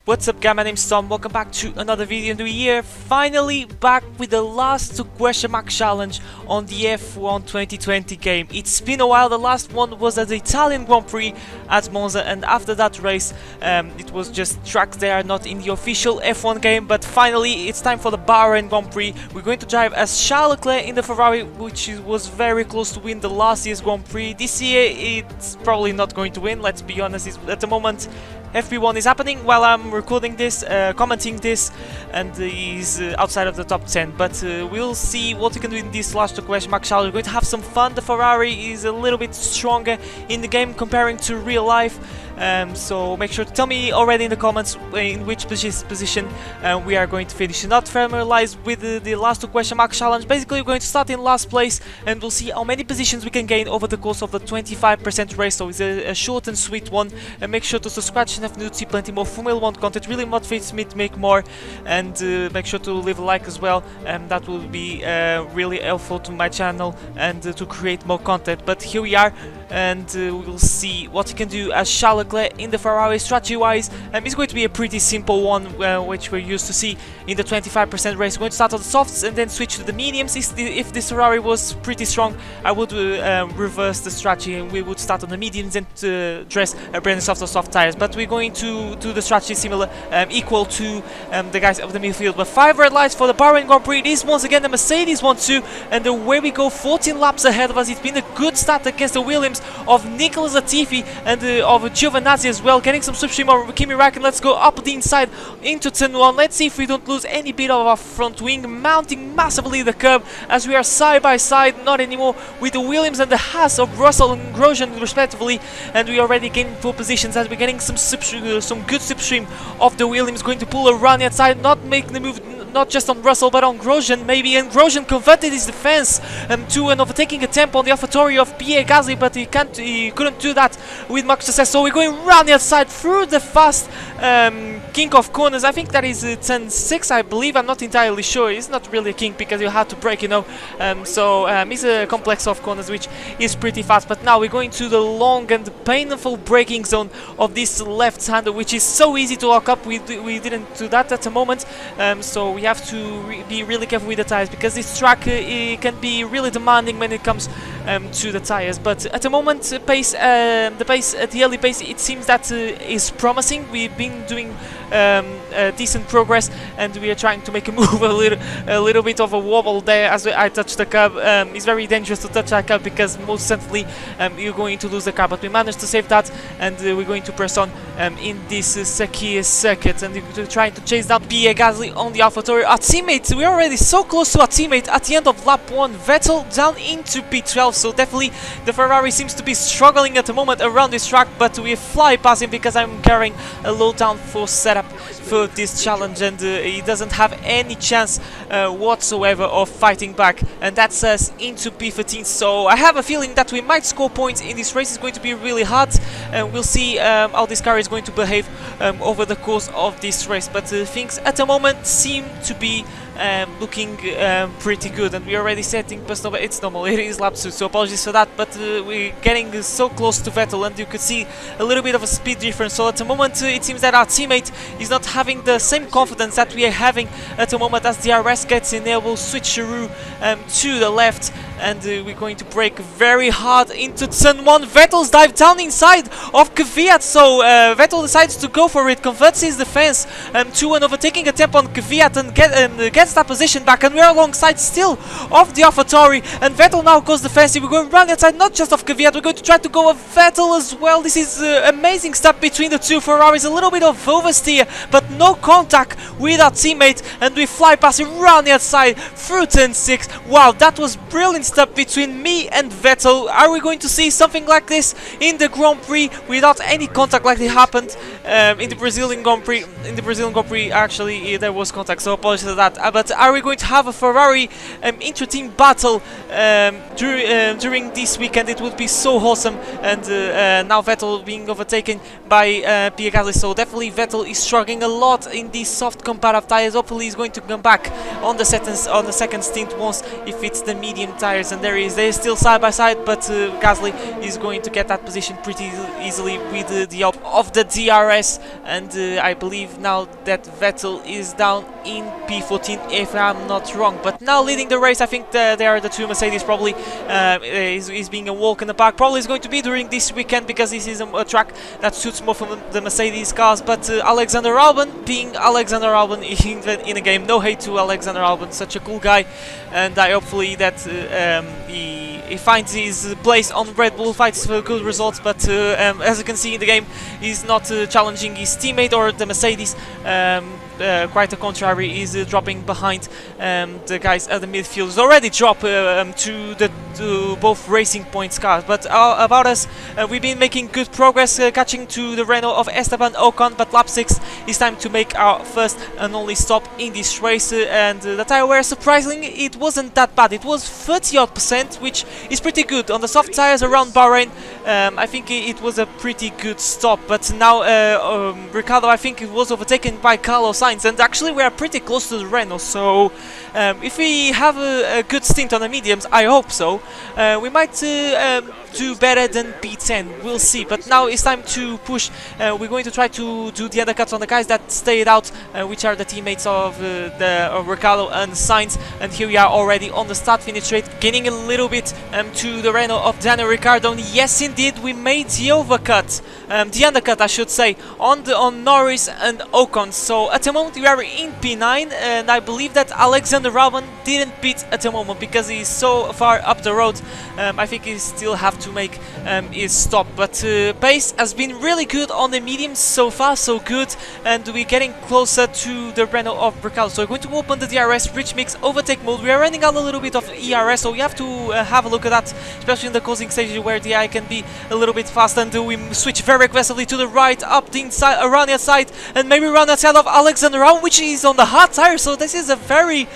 What's up guys, my name's Tom, welcome back to another video, and we are finally back with the last question mark challenge on the F1 2020 game. It's been a while. The last one was at the Italian Grand Prix at Monza, and after that race it was just tracks there, not in the official F1 game. But finally it's time for the Bahrain Grand Prix. We're going to drive as Charles Leclerc in the Ferrari, which was very close to win the last year's Grand Prix. This year it's probably not going to win, let's be honest. At the moment FP1 is happening while I'm recording this, commenting this, and he's outside of the top 10. But we'll see what we can do in this last question mark challenge. We're going to have some fun. The Ferrari is a little bit stronger in the game comparing to real life. So make sure to tell me already in the comments in which position we are going to finish. Not familiarized with the last question mark challenge. Basically, we're going to start in last place, and we'll see how many positions we can gain over the course of the 25% race. So it's a short and sweet one. And make sure to subscribe to to see plenty more Formula 1 content. Really motivates me to make more, and make sure to leave a like as well. That will be really helpful to my channel and to create more content. But here we are, and we'll see what we can do as Charles Leclerc in the Ferrari. Strategy wise, it's going to be a pretty simple one, which we're used to see in the 25% race. We're going to start on the softs and then switch to the mediums. If this Ferrari was pretty strong, I would reverse the strategy and we would start on the mediums and dress brand soft or soft tires. But we're going to do the strategy similar, equal to the guys of the midfield. But 5 red lights for the Bahrain Grand Prix. This once again the Mercedes 1-2, and away we go, 14 laps ahead of us. It's been a good start against the Williams of Nicholas Latifi and of Giovinazzi as well, getting some slipstream of Kimi Räikkönen. Let's go up the inside into turn 1. Let's see if we don't lose any bit of our front wing, mounting massively the curb as we are side by side, not anymore with the Williams and the Haas of Russell and Grosjean respectively, and we already gaining 4 positions as we're getting some good slipstream of the Williams. Going to pull around the outside, not making the move, not just on Russell but on Grosjean maybe, and Grosjean converted his defense to an overtaking attempt on the AlphaTauri of Pierre Gasly, but he couldn't do that with much success. So we're going around the outside through the fast kink of corners. I think that is turn 6, I believe. I'm not entirely sure. It's not really a kink because you have to brake, you know. It's a complex of corners which is pretty fast. But now we're going to the long and painful braking zone of this left-hander, which is so easy to lock up. We didn't do that at the moment, so we have to be really careful with the tires, because this track can be really demanding when it comes to the tires. But at the moment, the pace at the early pace, it seems that is promising. We've been doing decent progress, and we are trying to make a move a little bit of a wobble there as I touch the curb. It's very dangerous to touch that curb because most certainly you're going to lose the car, but we managed to save that, and we're going to press on in this Sakir circuit, and we're trying to chase down Pierre Gasly on the AlphaTauri. Our teammate, we're already so close to our teammate at the end of lap 1, Vettel down into P12, so definitely the Ferrari seems to be struggling at the moment around this track, but we fly past him because I'm carrying a low downforce setup for this challenge, and he doesn't have any chance whatsoever of fighting back, and that's us into P13. So I have a feeling that we might score points in this race. It's going to be really hard, and we'll see how this car is going to behave over the course of this race. But things at the moment seem to be looking pretty good, and we're already setting personal. It's normal, it is lap 2, so apologies for that, but we're getting so close to Vettel, and you could see a little bit of a speed difference. So at the moment it seems that our teammate is not having the same confidence that we are having at the moment. As DRS gets in there, we'll switch to the left, and we're going to brake very hard into turn 1. Vettel's dive down inside of Kvyat, so Vettel decides to go for it, converts his defense to an overtaking attempt on Kvyat, and gets that position back, and we're alongside still of the AlphaTauri, and Vettel now goes defensive. We're going around the outside, not just of Kvyat, we're going to try to go with Vettel as well. This is amazing stuff between the two Ferraris, a little bit of oversteer, but no contact with our teammate, and we fly past him around the outside through turn 6. Wow, that was brilliant stuff between me and Vettel. Are we going to see something like this in the Grand Prix without any contact like it happened in the Brazilian Grand Prix? In the Brazilian Grand Prix, actually, there was contact, so apologies for that. But are we going to have a Ferrari inter-team battle during this weekend? It would be so awesome. And now Vettel being overtaken by Pierre Gasly, so definitely Vettel is struggling a lot in these soft comparative tires. Hopefully he's going to come back on the second stint once if it's the medium tire tires, and there he is. They're still side by side, but Gasly is going to get that position pretty easily with the help of the DRS, and I believe now that Vettel is down in P14 if I'm not wrong. But now leading the race, I think they are the two Mercedes. Probably is being a walk in the park. Probably is going to be during this weekend because this is a track that suits more for the Mercedes cars. But Alexander Albon being Alexander Albon in a game. No hate to Alexander Albon, such a cool guy, and I hopefully that he finds his place on Red Bull, fights for good results. But as you can see in the game, he's not challenging his teammate or the Mercedes. Quite the contrary, he's dropping behind the guys at the midfield. He's already dropped to both Racing Points cars. But about us, we've been making good progress, catching to the Renault of Esteban Ocon. But lap 6 is time to make our first and only stop in this race. And the tire wear, surprisingly, it wasn't that bad. It was 30%, which is pretty good. On the soft tires around Bahrain, I think it was a pretty good stop. But now Ricciardo, I think it was overtaken by Carlos Sainz, and actually we are pretty close to the Renault, so if we have a good stint on the mediums, I hope so, we might do better than P10, we'll see. But now it's time to push. We're going to try to do the undercuts on the guys that stayed out, which are the teammates of Ricciardo and Sainz, and here we are already on the start-finish straight, gaining a little bit to the Renault of Daniel Ricciardo. And yes, indeed, we made the overcut, the undercut I should say, on Norris and Ocon. So at the moment we are in P9, and I believe that Alexander Albon didn't pit at the moment because he's so far up the road. I think he still have to make his stop, but pace has been really good on the mediums so far, so good, and we're getting closer to the Renault of Ricciardo. So we're going to open the DRS rich mix overtake mode. We are running out a little bit of ERS, so we have to have a look at that, especially in the closing stages where the eye can be a little bit faster. And we switch very aggressively to the right, up the inside, around the outside, and maybe around the outside of Alexander Albon, which is on the hard tire. So this is a very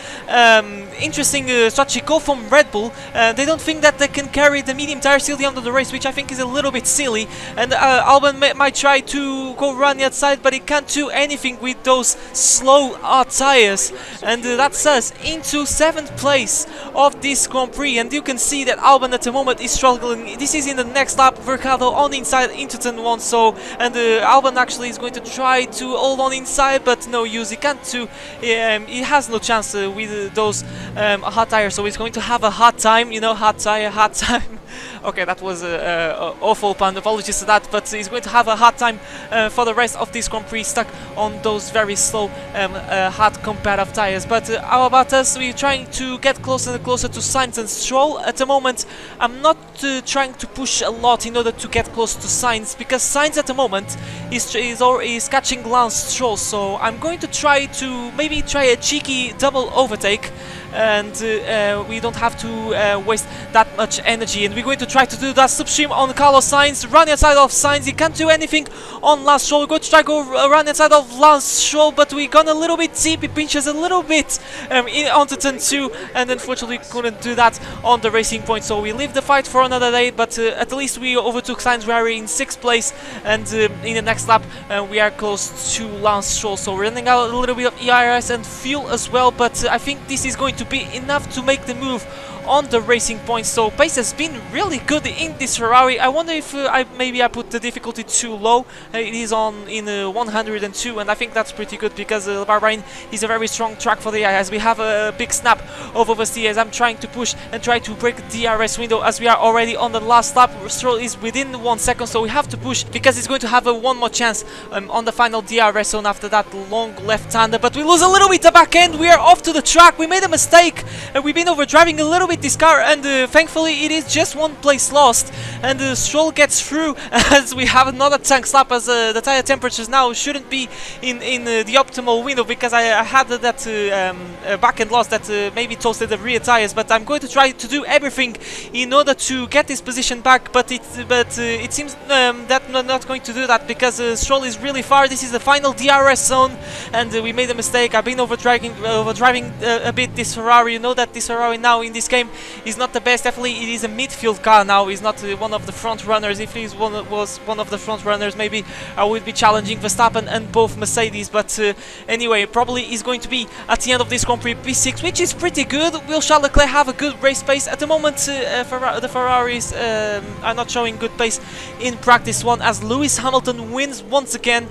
interesting strategy call from Red Bull. They don't think that they can carry the medium tires till the end of the race, which I think is a little bit silly. And Albon might try to go around the outside, but he can't do anything with those slow hard tires. And that's us into 7th place of this Grand Prix. And you can see that Albon at the moment is struggling. This is in the next lap. Ricciardo on the inside into turn 1. So, and Albon actually is going to try to hold on inside, but no use. He can't do. He has no chance with those hard tires. So he's going to have a hard time. You know, hard tire, hard time. Okay, that was awful pun, apologies for that, but he's going to have a hard time for the rest of this Grand Prix stuck on those very slow hard competitive tires. But how about us? We're trying to get closer and closer to Sainz and Stroll. At the moment I'm not trying to push a lot in order to get close to Sainz, because Sainz at the moment is catching Lance Stroll. So I'm going to try to maybe try a cheeky double overtake, and we don't have to waste that much energy, and we're going to try to do that substream on Carlos Sainz, run inside of Sainz. He can't do anything on Lance Stroll. We're going to try to go run inside of Lance Stroll, but we gone a little bit deep. He pinches a little bit onto turn 2, and unfortunately couldn't do that on the Racing Point. So we leave the fight for another day, but at least we overtook Sainz. We are in 6th place, and in the next lap we are close to Lance Stroll. So we're running out a little bit of ERS and fuel as well, but I think this is going to be enough to make the move on the Racing Point. So pace has been really good in this Ferrari. I wonder if maybe I put the difficulty too low. It is on in 102, and I think that's pretty good because Bahrain is a very strong track for the as we have a big snap of oversteer as I'm trying to push and try to break the DRS window as we are already on the last lap. Stroll is within 1 second, so we have to push because he's going to have one more chance on the final DRS zone after that long left-hander. But we lose a little bit the back end. We are off to the track. We made a mistake, and we've been overdriving a little bit this car, and thankfully it is just 1 place lost, and Stroll gets through as we have another tank slap, as the tire temperatures now shouldn't be in the optimal window, because I had that back end loss that maybe toasted the rear tires. But I'm going to try to do everything in order to get this position back, but it seems that not going to do that because Stroll is really far. This is the final DRS zone, and we made a mistake. I've been overdriving a bit this Ferrari. You know that this Ferrari now in this game is not the best. Definitely it is a midfield car now. He's not one of the front runners. If he was one of the front runners, maybe I would be challenging Verstappen and both Mercedes. But anyway, probably is going to be at the end of this Grand Prix P6, which is pretty good. Will Charles Leclerc have a good race pace? At the moment, the Ferraris are not showing good pace in practice one, as Lewis Hamilton wins once again.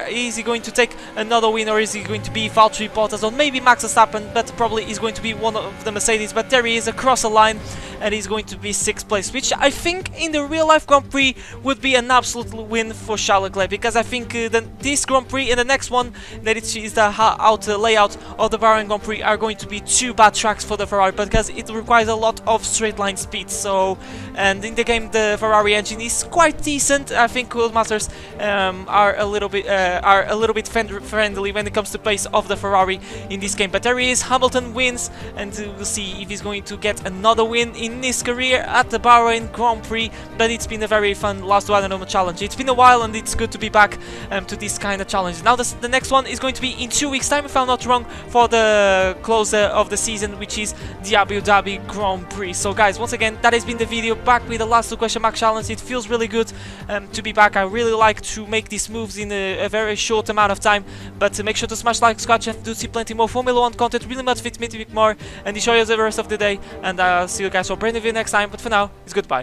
Is he going to take another win, or is he going to be Valtteri Bottas or maybe Max Verstappen? But probably is going to be one of the Mercedes. But there he is across the line, and he's going to be 6th place, which I think in the real life Grand Prix would be an absolute win for Charles Leclerc, because I think this Grand Prix and the next one, that is the outer layout of the Bahrain Grand Prix, are going to be 2 bad tracks for the Ferrari, because it requires a lot of straight line speed. So, and in the game the Ferrari engine is quite decent. I think Codemasters are a little bit friendly when it comes to pace of the Ferrari in this game. But there he is, Hamilton wins, and we'll see if he's going to get another win in his career at the Bahrain Grand Prix. But it's been a very fun last one and challenge. It's been a while, and it's good to be back to this kind of challenge. Now the next one is going to be in 2 weeks time, if I'm not wrong, for the closer of the season, which is the Abu Dhabi Grand Prix. So guys, once again, that has been the video, back with the last 2 question mark challenge. It feels really good to be back. I really like to make these moves in a very short amount of time. But make sure to smash like, subscribe to see plenty more Formula 1 content. Really motivates me to make more, and enjoy the rest of the day. And I'll see you guys for a brand new video next time. But for now, it's goodbye.